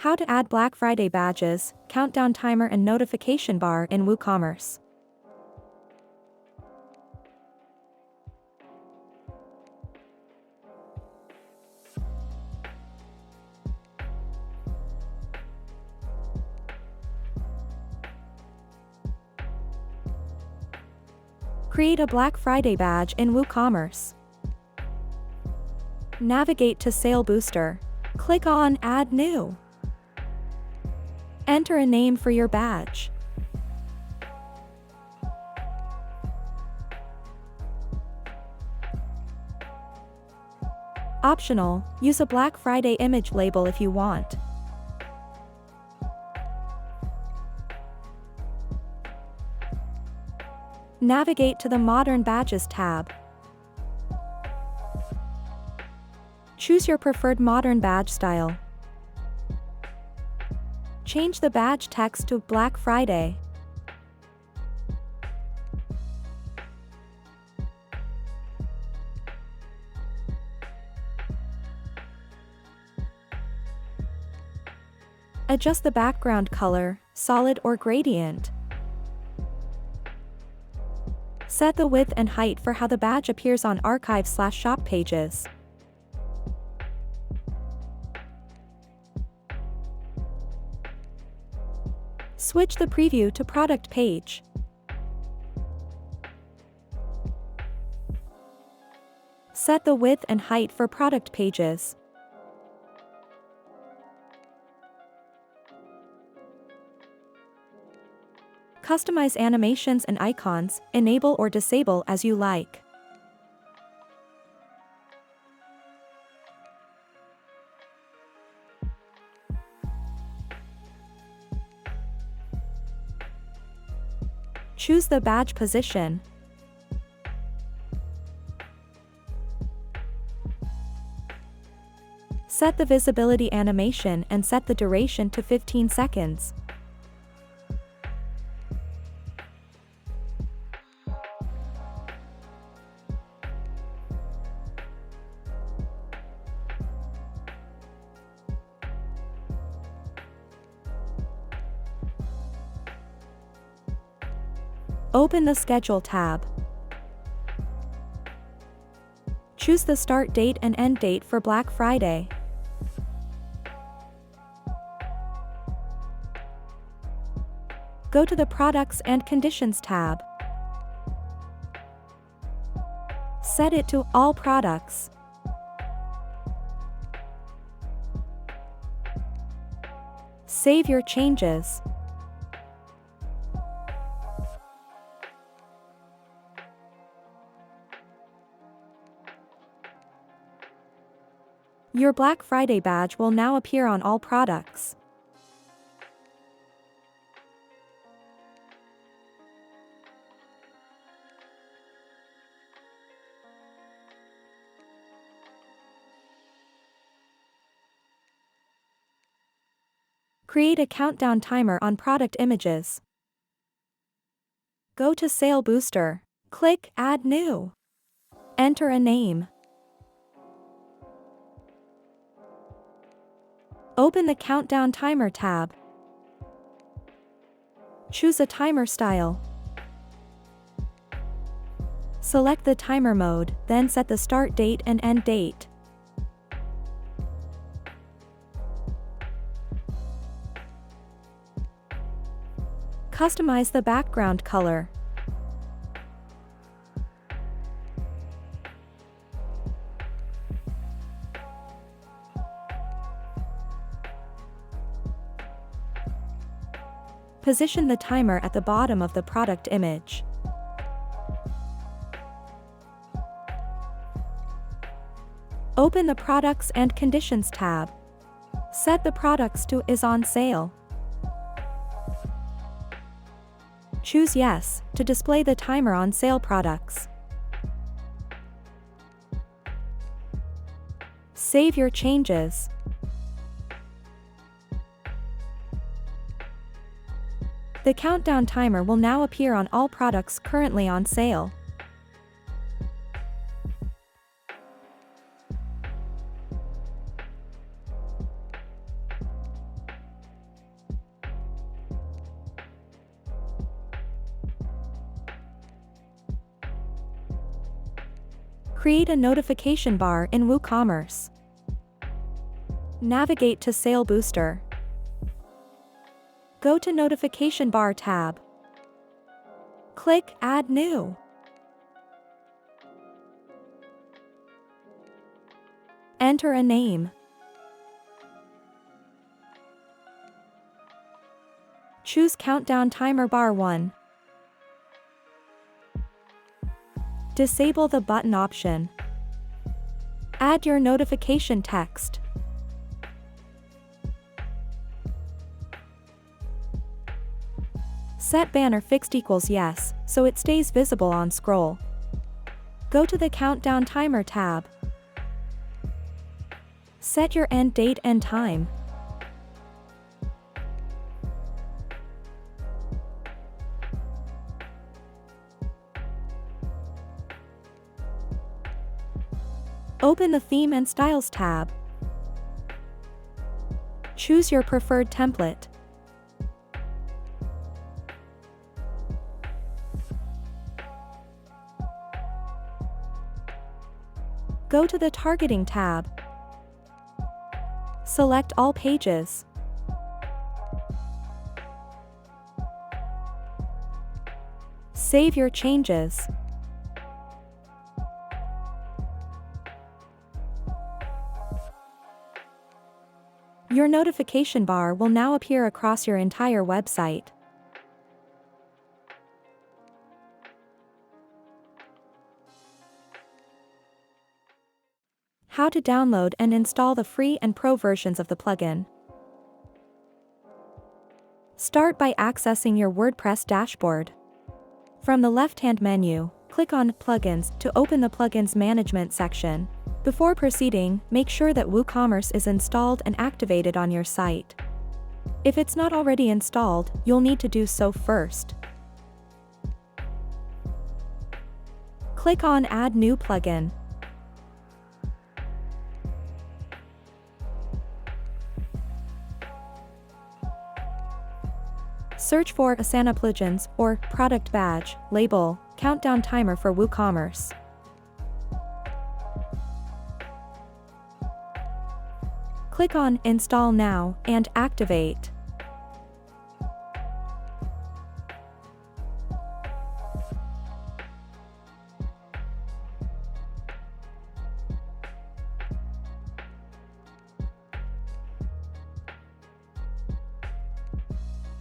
How to add Black Friday badges, countdown timer and notification bar in WooCommerce. Create a Black Friday badge in WooCommerce. Navigate to Sale Booster. Click on Add New. Enter a name for your badge. Optional, use a Black Friday image label if you want. Navigate to the Modern Badges tab. Choose your preferred modern badge style. Change the badge text to Black Friday. Adjust the background color, solid or gradient. Set the width and height for how the badge appears on archive/shop pages. Switch the preview to product page. Set the width and height for product pages. Customize animations and icons, enable or disable as you like. Choose the badge position. Set the visibility animation and set the duration to 15 seconds. Open the Schedule tab. Choose the start date and end date for Black Friday. Go to the Products and Conditions tab. Set it to All Products. Save your changes. Your Black Friday badge will now appear on all products. Create a countdown timer on product images. Go to Sale Booster. Click Add New. Enter a name. Open the Countdown Timer tab. Choose a timer style. Select the timer mode, then set the start date and end date. Customize the background color. Position the timer at the bottom of the product image. Open the Products and Conditions tab. Set the products to Is on Sale. Choose Yes to display the timer on sale products. Save your changes. The countdown timer will now appear on all products currently on sale. Create a notification bar in WooCommerce. Navigate to Sale Booster. Go to Notification Bar tab. Click Add New. Enter a name. Choose Countdown Timer Bar 1. Disable the button option. Add your notification text. Set banner fixed equals yes, so it stays visible on scroll. Go to the Countdown Timer tab. Set your end date and time. Open the Theme and Styles tab. Choose your preferred template. Go to the Targeting tab. Select all pages. Save your changes. Your notification bar will now appear across your entire website. How to download and install the free and pro versions of the plugin. Start by accessing your WordPress dashboard. From the left-hand menu, click on Plugins to open the Plugins Management section. Before proceeding, make sure that WooCommerce is installed and activated on your site. If it's not already installed, you'll need to do so first. Click on Add New Plugin. Search for Asana Plugins or Product Badge, Label, Countdown Timer for WooCommerce. Click on Install Now and Activate.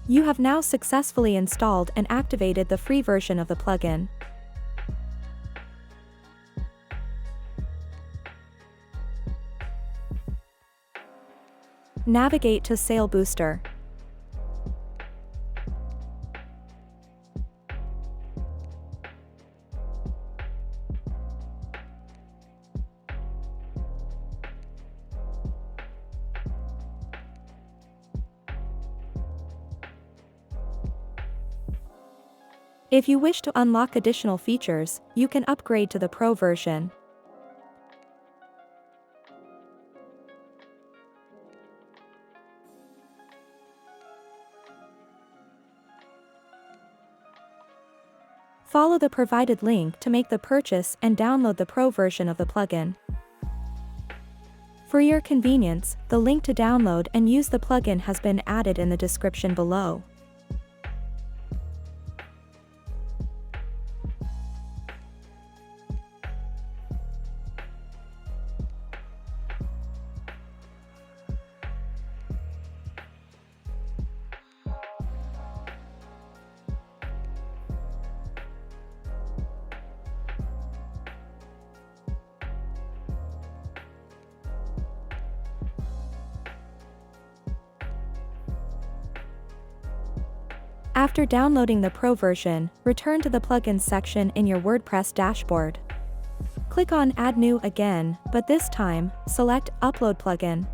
You have now successfully installed and activated the free version of the plugin. Navigate to Sale Booster. If you wish to unlock additional features, you can upgrade to the Pro version. Follow the provided link to make the purchase and download the Pro version of the plugin. For your convenience, the link to download and use the plugin has been added in the description below. After downloading the Pro version, return to the Plugins section in your WordPress dashboard. Click on Add New again, but this time, select Upload Plugin.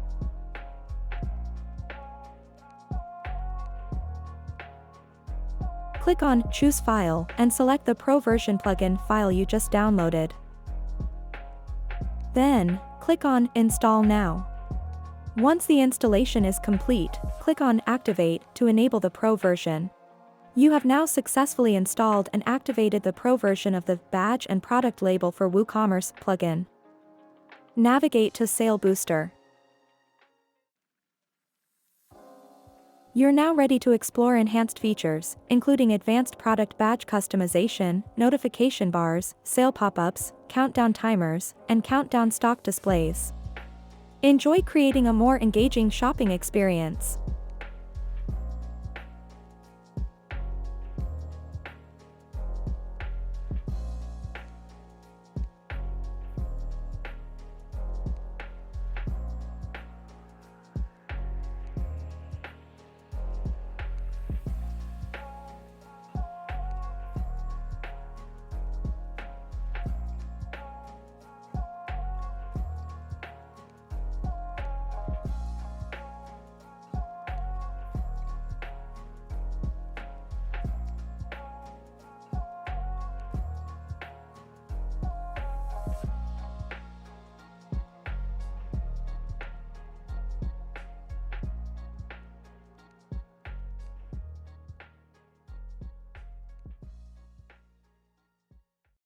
Click on Choose File and select the Pro version plugin file you just downloaded. Then, click on Install Now. Once the installation is complete, click on Activate to enable the Pro version. You have now successfully installed and activated the Pro version of the Badge and Product Label for WooCommerce plugin. Navigate to Sale Booster. You're now ready to explore enhanced features, including advanced product badge customization, notification bars, sale pop-ups, countdown timers, and countdown stock displays. Enjoy creating a more engaging shopping experience.